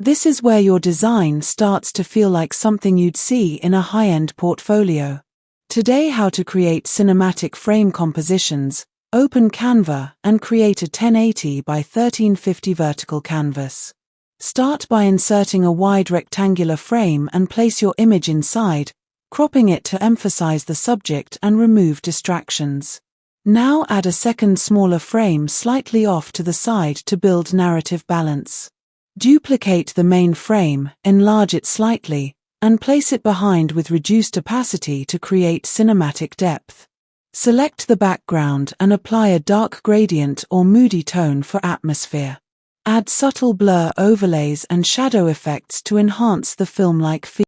This is where your design starts to feel like something you'd see in a high-end portfolio. Today, how to create cinematic frame compositions. Open Canva and create a 1080 by 1350 vertical canvas. Start by inserting a wide rectangular frame and place your image inside, cropping it to emphasize the subject and remove distractions. Now add a second smaller frame slightly off to the side to build narrative balance. Duplicate the main frame, enlarge it slightly, and place it behind with reduced opacity to create cinematic depth. Select the background and apply a dark gradient or moody tone for atmosphere. Add subtle blur overlays and shadow effects to enhance the film-like feel.